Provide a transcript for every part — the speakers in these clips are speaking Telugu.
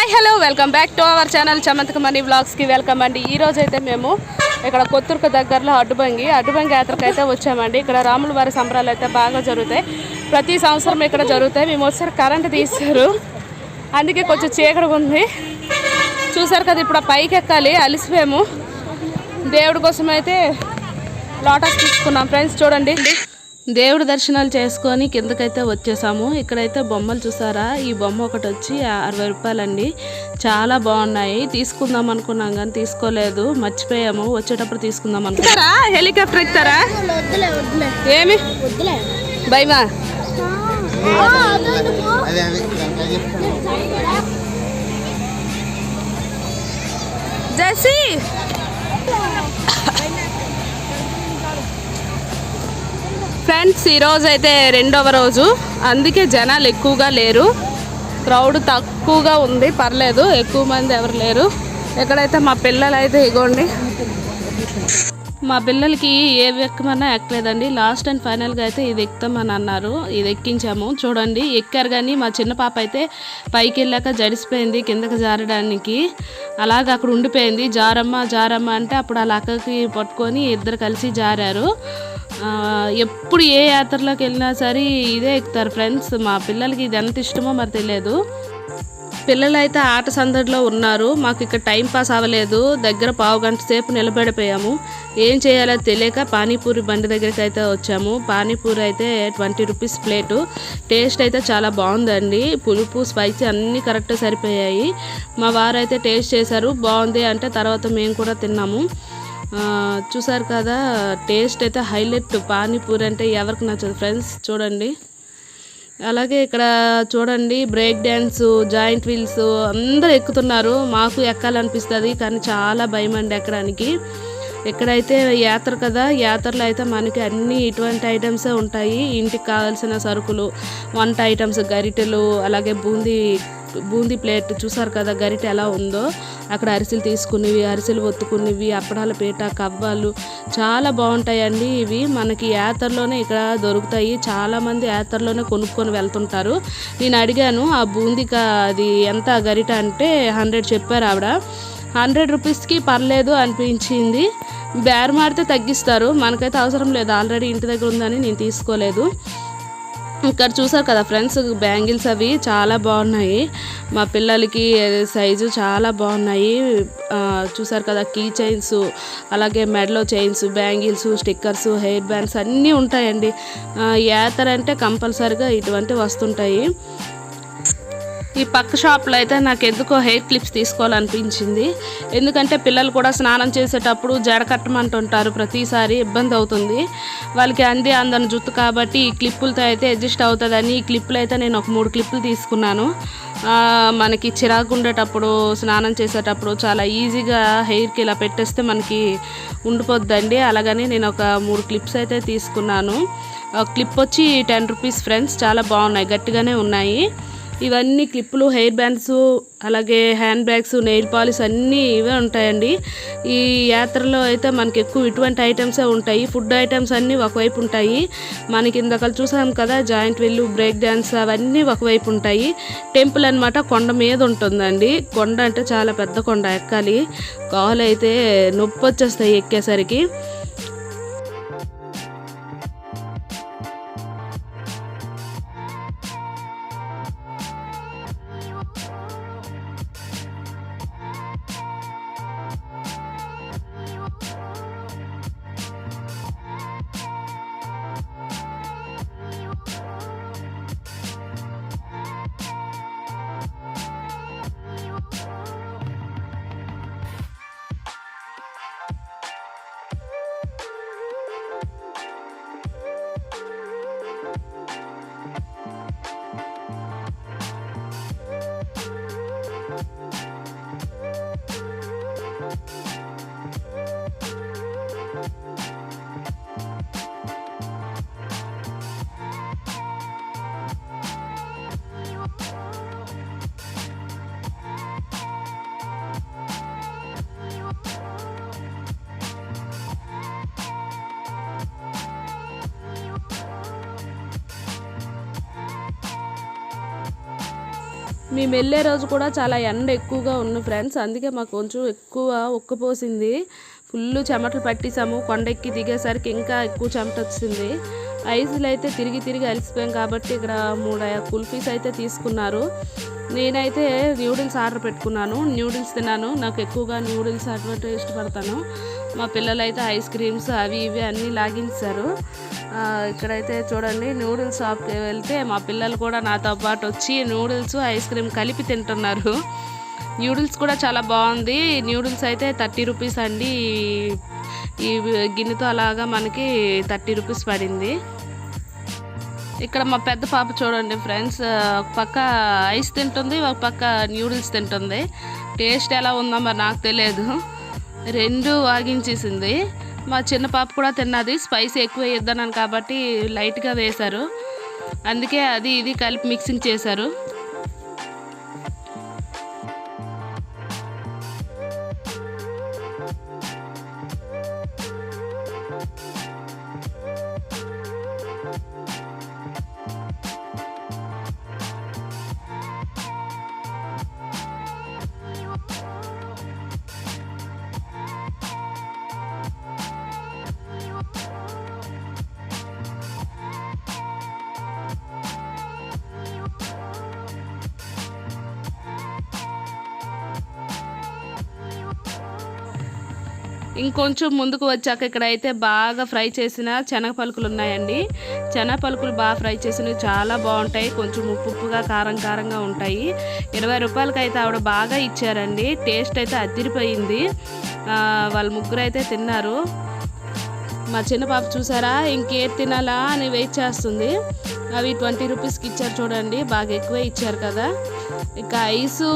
Hi hello welcome back to our channel చమంతక మనీ వ్లాగ్స్కి వెల్కమ్ అండి. ఈరోజు అయితే మేము ఇక్కడ కొత్తూరుకు దగ్గరలో అడ్డుబంగి యాత్రకు అయితే వచ్చామండి. ఇక్కడ రాముల వారి సంబరాలు అయితే బాగా జరుగుతాయి. ప్రతి సంవత్సరం ఇక్కడ జరుగుతాయి. మేము ఒకసారి కరెంట్ తీస్తారు, అందుకే కొంచెం చీకటిగా ఉంది. చూసారు కదా, ఇప్పుడు ఆ పైకి ఎక్కాలి, అలిసిపోయాము. దేవుడి కోసం అయితే లోటస్ తీసుకున్నాం ఫ్రెండ్స్. చూడండి, దేవుడి దర్శనాలు చేసుకొని కిందకైతే వచ్చేసాము. ఇక్కడైతే బొమ్మలు చూసారా, ఈ బొమ్మ ఒకటి వచ్చి 60 రూపాయలండి. చాలా బాగున్నాయి. తీసుకుందాం అనుకున్నాం కానీ తీసుకోలేదు, మర్చిపోయాము. వచ్చేటప్పుడు తీసుకుందాం అనుకున్నారా. హెలికాప్టర్ ఎక్కుతారా? ఏమి భయమా? జెస్సీ ఫ్రెండ్స్, ఈరోజు అయితే రెండవ రోజు, అందుకే జనాలు ఎక్కువగా లేరు. క్రౌడ్ తక్కువగా ఉంది, పర్లేదు, ఎక్కువ మంది ఎవరు లేరు. ఎక్కడైతే మా పిల్లలు అయితే ఇగోండి, మా పిల్లలకి ఏవి ఎక్కమన్నా ఎక్కలేదండి. లాస్ట్ అండ్ ఫైనల్గా అయితే ఇది ఎక్కుతామని అన్నారు, ఇది ఎక్కించాము. చూడండి, ఎక్కారు. కానీ మా చిన్న పాప అయితే పైకి వెళ్ళాక జడిసిపోయింది కిందకి జారడానికి. అలాగ అక్కడ ఉండిపోయింది. జారమ్మ అంటే అప్పుడు అలా అక్కకి పట్టుకొని ఇద్దరు కలిసి జారారు. ఎప్పుడు ఏ యాత్రలోకి వెళ్ళినా సరే ఇదే ఎక్కుతారు ఫ్రెండ్స్. మా పిల్లలకి ఇది ఎంత ఇష్టమో మరి తెలియదు. పిల్లలు అయితే ఆట సందడిలో ఉన్నారు. మాకు ఇక్కడ టైం పాస్ అవ్వలేదు. దగ్గర పావు గంట సేపు నిలబడిపోయాము. ఏం చేయాలో తెలియక పానీపూరి బండి దగ్గరికి అయితే వచ్చాము. పానీపూరి అయితే 20 రూపీస్ ప్లేటు. టేస్ట్ అయితే చాలా బాగుందండి. పులుపు స్పైసీ అన్నీ కరెక్ట్గా సరిపోయాయి. మా వారు అయితే టేస్ట్ చేశారు, బాగుంది అంటే తర్వాత మేము కూడా తిన్నాము. చూసారు కదా, టేస్ట్ అయితే హైలైట్. పానీపూరి అంటే ఎవరికి నచ్చదు ఫ్రెండ్స్. చూడండి, అలాగే ఇక్కడ చూడండి, బ్రేక్ డ్యాన్స్, జాయింట్ వీల్స్ అందరూ ఎక్కుతున్నారు. మాకు ఎక్కాలనిపిస్తుంది కానీ చాలా భయం అండి ఎక్కడానికి. ఎక్కడైతే యాత్ర కదా, యాత్రలో అయితే మనకి అన్ని ఇటువంటి ఐటమ్సే ఉంటాయి. ఇంటికి కావాల్సిన సరుకులు, వంట ఐటమ్స్, గరిటెలు, అలాగే బూందీ ప్లేట్. చూసారు కదా గరిటె ఎలా ఉందో. అక్కడ అరిసెలు తీసుకునేవి, అరిసెలు ఒత్తుకునేవి, అప్పడాల పీట, కవ్వాలు చాలా బాగుంటాయండి. ఇవి మనకి యాత్రలోనే ఇక్కడ దొరుకుతాయి. చాలామంది యాత్రలోనే కొనుక్కొని వెళ్తుంటారు. నేను అడిగాను ఆ బూందీకా అది ఎంత గరిట అంటే 100 చెప్పారు ఆవిడ. 100 రూపీస్కి పర్లేదు అనిపించింది. బేరం ఆడితే తగ్గిస్తారు, మనకైతే అవసరం లేదు, ఆల్రెడీ ఇంటి దగ్గర ఉందని నేను తీసుకోలేదు. ఇక్కడ చూసారు కదా ఫ్రెండ్స్, బ్యాంగిల్స్ అవి చాలా బాగున్నాయి. మా పిల్లలకి సైజు చాలా బాగున్నాయి. చూసారు కదా, కీ చైన్స్, అలాగే మెడలో chains, bangles, stickers, hair bands అన్నీ ఉంటాయండి. యాత్ర అంటే కంపల్సరిగా ఇటువంటి వస్తుంటాయి. ఈ పక్క షాప్లో అయితే నాకు ఎందుకో హెయిర్ క్లిప్స్ తీసుకోవాలనిపించింది. ఎందుకంటే పిల్లలు కూడా స్నానం చేసేటప్పుడు జడ కట్టమంటుంటారు, ప్రతిసారి ఇబ్బంది అవుతుంది వాళ్ళకి. అందని జుత్తు కాబట్టి ఈ క్లిప్పులతో అయితే అడ్జస్ట్ అవుతుందని ఈ క్లిప్పులు అయితే నేను ఒక 3 క్లిప్పులు తీసుకున్నాను. మనకి చిరాకు ఉండేటప్పుడు, స్నానం చేసేటప్పుడు చాలా ఈజీగా హెయిర్కి ఇలా పెట్టేస్తే మనకి ఉండిపోద్దండి. అలాగని నేను ఒక 3 క్లిప్స్ అయితే తీసుకున్నాను. క్లిప్ వచ్చి 10 రూపీస్ ఫ్రెండ్స్. చాలా బాగున్నాయి, గట్టిగానే ఉన్నాయి. ఇవన్నీ క్లిప్పులు, హెయిర్ బ్యాండ్స్, అలాగే హ్యాండ్ బ్యాగ్స్, నెయిల్ పాలిష్ అన్నీ ఇవే ఉంటాయండి. ఈ యాత్రలో అయితే మనకి ఎక్కువ ఇటువంటి ఐటమ్సే ఉంటాయి. ఫుడ్ ఐటమ్స్ అన్నీ ఒకవైపు ఉంటాయి. మనకి ఇందాక చూసాం కదా, జాయింట్ వీల్, బ్రేక్ డ్యాన్స్ అవన్నీ ఒకవైపు ఉంటాయి. టెంపుల్ అనమాట, కొండ మీద ఉంటుందండి. కొండ అంటే చాలా పెద్ద కొండ, ఎక్కాలి. కాళ్ళు అయితే నొప్పి వచ్చేస్తాయి ఎక్కేసరికి. మేము వెళ్ళే రోజు కూడా చాలా ఎండ ఎక్కువగా ఉంది ఫ్రెండ్స్. అందుకే మాకు కొంచెం ఎక్కువ ఉక్కపోసింది. ఫుల్ చెమటలు పట్టేసాము. కొండెక్కి దిగేసరికి ఇంకా ఎక్కువ చెమట వచ్చింది. ఐస్లు అయితే తిరిగి తిరిగి అలసిపోయాం కాబట్టి ఇక్కడ 3 కుల్ఫీస్ అయితే తీసుకున్నారు. నేనైతే న్యూడిల్స్ ఆర్డర్ పెట్టుకున్నాను. న్యూడిల్స్ తిన్నాను. నాకు ఎక్కువగా న్యూడిల్స్ అటువంటి ఇష్టపడతాను. మా పిల్లలు అయితే ఐస్ క్రీమ్స్ అవి ఇవి అన్నీ లాగించారు. ఇక్కడైతే చూడండి, న్యూడిల్స్ షాప్కి వెళ్తే మా పిల్లలు కూడా నాతో పాటు వచ్చి న్యూడిల్స్ ఐస్ క్రీమ్ కలిపి తింటున్నారు. న్యూడిల్స్ కూడా చాలా బాగుంది. న్యూడిల్స్ అయితే 30 రూపీస్ అండి. ఈ గిన్నెతో అలాగా మనకి 30 రూపీస్ పడింది. ఇక్కడ మా పెద్ద పాప చూడండి ఫ్రెండ్స్, ఒక పక్క ఐస్ తింటుంది, ఒక పక్క న్యూడిల్స్ తింటుంది. టేస్ట్ ఎలా ఉందో మరి నాకు తెలియదు. 2 వాగించేసింది. మా చిన్న పాప కూడా తిన్నది. స్పైసీ ఎక్కువ వేద్దానని కాబట్టి లైట్గా వేశారు. అందుకే అది ఇది కలిపి మిక్సింగ్ చేశారు. ఇంకొంచెం ముందుకు వచ్చాక ఇక్కడైతే బాగా ఫ్రై చేసిన శనగ పలుకులు ఉన్నాయండి. శనగ పలుకులు బాగా ఫ్రై చేసినవి చాలా బాగుంటాయి. కొంచెం ఉప్పుగా కారం కారంగా ఉంటాయి. 20 రూపాయలకి అయితే ఆవిడ బాగా ఇచ్చారండి. టేస్ట్ అయితే అదిరిపోయింది. వాళ్ళ ముగ్గురు అయితే తిన్నారు. మా చిన్న పాప చూసారా, ఇంకేది తినాలా అని వెయిట్ చేస్తుంది. అవి 20 రూపీస్కి ఇచ్చారు చూడండి, బాగా ఎక్కువే ఇచ్చారు కదా. ఇక ఐసు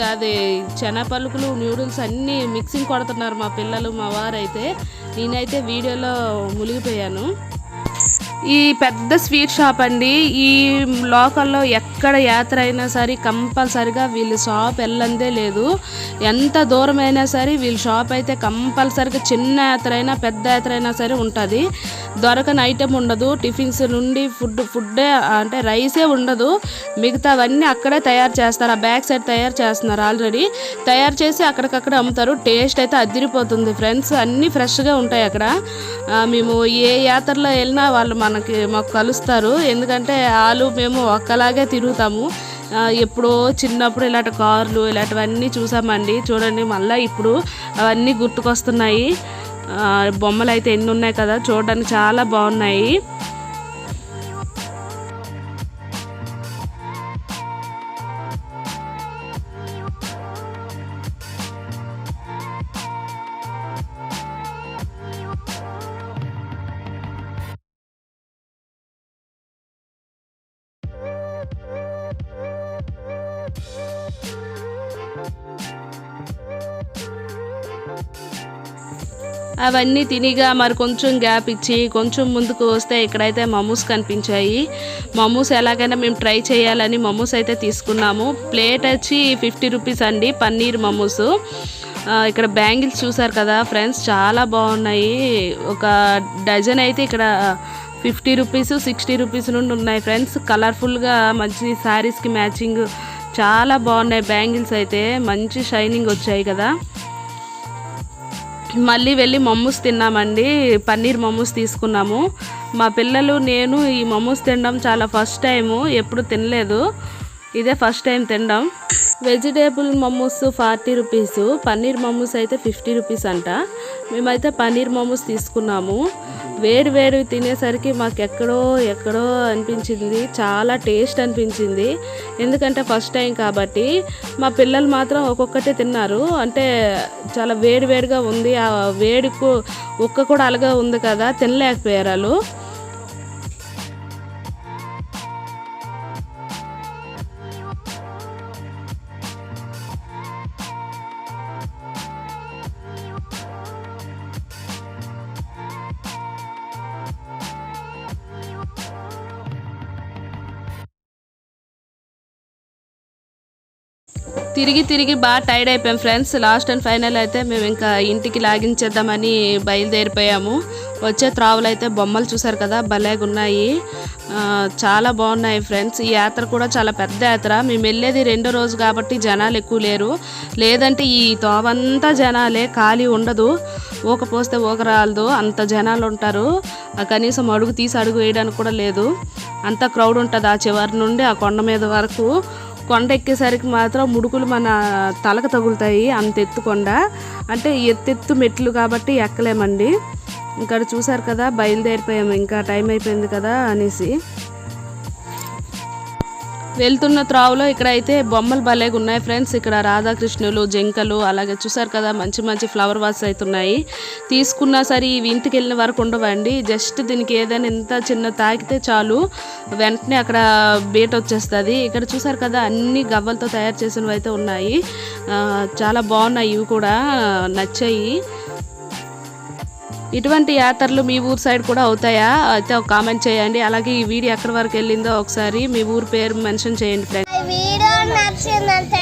అదే శనగ పలుకులు న్యూడిల్స్ అన్నీ మిక్సింగ్ కొడుతున్నారు మా పిల్లలు, మా వారైతే. నేనైతే వీడియోలో మునిగిపోయాను. ఈ పెద్ద స్వీట్ షాప్ అండి. ఈ లోకల్లో ఎక్కడ యాత్ర అయినా సరే కంపల్సరిగా వీళ్ళ షాప్ వెళ్ళందే లేదు. ఎంత దూరమైనా సరే వీళ్ళ షాప్ అయితే కంపల్సరిగా చిన్న యాత్ర అయినా పెద్ద యాత్ర అయినా సరే ఉంటుంది. దొరకని ఐటెం ఉండదు. టిఫిన్స్ నుండి ఫుడ్డే అంటే రైసే ఉండదు. మిగతావన్నీ అక్కడే తయారు చేస్తారు. ఆ బ్యాక్ సైడ్ తయారు చేస్తున్నారు. ఆల్రెడీ తయారు చేసి అక్కడికక్కడ అమ్ముతారు. టేస్ట్ అయితే అదిరిపోతుంది ఫ్రెండ్స్. అన్నీ ఫ్రెష్గా ఉంటాయి అక్కడ. మేము ఏ యాత్రలో వెళ్ళినా వాళ్ళు మాకు కలుస్తారు. ఎందుకంటే వాళ్ళు మేము ఒక్కలాగే తిరుగుతాము. ఎప్పుడో చిన్నప్పుడు ఇలాంటి కార్లు ఇలాంటివన్నీ చూసామండి. చూడండి, మళ్ళీ ఇప్పుడు అవన్నీ గుర్తుకొస్తున్నాయి. బొమ్మలు అయితే ఎన్ని ఉన్నాయి కదా, చూడడానికి చాలా బాగున్నాయి. అవన్నీ తినిగా మరి కొంచెం గ్యాప్ ఇచ్చి కొంచెం ముందుకు వస్తే ఇక్కడైతే మమోస్ కనిపించాయి. మమోస్ ఎలాగైనా మేము ట్రై చేయాలని మమోస్ అయితే తీసుకున్నాము. ప్లేట్ వచ్చి 50 రూపీస్ అండి, పన్నీర్ మమోస్. ఇక్కడ బ్యాంగిల్స్ చూసారు కదా ఫ్రెండ్స్, చాలా బాగున్నాయి. ఒక డజన్ అయితే ఇక్కడ 50 రూపీస్ 60 రూపీస్ నుండి ఉన్నాయి ఫ్రెండ్స్. కలర్ఫుల్గా మంచి శారీస్కి మ్యాచింగ్ చాలా బాగున్నాయి. బ్యాంగిల్స్ అయితే మంచి షైనింగ్ వచ్చాయి కదా. మళ్ళీ వెళ్ళి మమోస్ తిన్నామండి. పన్నీర్ మమోస్ తీసుకున్నాము. మా పిల్లలు నేను ఈ మమోస్ తినడం చాలా ఫస్ట్ టైము, ఎప్పుడు తినలేదు. ఇదే ఫస్ట్ టైం తినడం. వెజిటేబుల్ మమోస్ 40 రూపీస్, పన్నీర్ మమోస్ అయితే 50 రూపీస్ అంట. మేమైతే పన్నీర్ మమోస్ తీసుకున్నాము. వేడి వేడి తినేసరికి మాకు ఎక్కడో అనిపించింది. చాలా టేస్ట్ అనిపించింది. ఎందుకంటే ఫస్ట్ టైం కాబట్టి. మా పిల్లలు మాత్రం ఒక్కొక్కటే తిన్నారు. అంటే చాలా వేడిగా ఉంది. ఆ వేడికు ఉక్క కూడా అలాగే ఉంది కదా, తినలేకపోయారు వాళ్ళు. తిరిగి బాగా టైర్డ్ అయిపోయాం ఫ్రెండ్స్. లాస్ట్ అండ్ ఫైనల్ అయితే మేము ఇంకా ఇంటికి లాగించేద్దామని బయలుదేరిపోయాము. వచ్చే త్రావులు అయితే బొమ్మలు చూసారు కదా, భలేగా ఉన్నాయి. చాలా బాగున్నాయి ఫ్రెండ్స్. ఈ యాత్ర కూడా చాలా పెద్ద యాత్ర. మేము వెళ్ళేది రెండో రోజు కాబట్టి జనాలు ఎక్కువ లేరు, లేదంటే ఈ తోవంతా జనాలే, ఖాళీ ఉండదు. ఊక పోస్తే ఊక రాలదు, అంత జనాలు ఉంటారు. కనీసం అడుగు తీసి అడుగు వేయడానికి కూడా లేదు, అంత క్రౌడ్ ఉంటుంది ఆ చివరి నుండి ఆ కొండ మీద వరకు. కొండ ఎక్కేసరికి మాత్రం ముడుకులు మన తలకు తగులుతాయి, అంత ఎత్తు కొండ, అంటే ఎత్తెత్తు మెట్లు కాబట్టి ఎక్కలేమండి. ఇక్కడ చూసారు కదా, బయలుదేరిపోయాము, ఇంకా టైం అయిపోయింది కదా అనేసి. వెళ్తున్న త్రావులో ఇక్కడైతే బొమ్మలు భలేగా ఉన్నాయి ఫ్రెండ్స్. ఇక్కడ రాధాకృష్ణులు, జింకలు, అలాగే చూసారు కదా మంచి మంచి ఫ్లవర్ వాస్ అవుతున్నాయి. తీసుకున్నా సరే ఇవి ఇంటికి వెళ్ళిన వరకు ఉండవండి, జస్ట్ దీనికి ఏదైనా ఇంత చిన్న తాకితే చాలు వెంటనే అక్కడ బీట వచ్చేస్తుంది. ఇక్కడ చూసారు కదా అన్ని గవ్వలతో తయారు చేసినవి అయితే ఉన్నాయి, చాలా బాగున్నాయి, ఇవి కూడా నచ్చాయి. ఇటువంటి యాత్రలు మీ ఊరు సైడ్ కూడా అవుతాయా అయితే ఒక కామెంట్ చేయండి. అలాగే ఈ వీడియో ఎక్కడి వరకు వెళ్ళిందో ఒకసారి మీ ఊరు పేరు మెన్షన్ చేయండి ఫ్రెండ్స్. వీడియో నచ్చిందంటే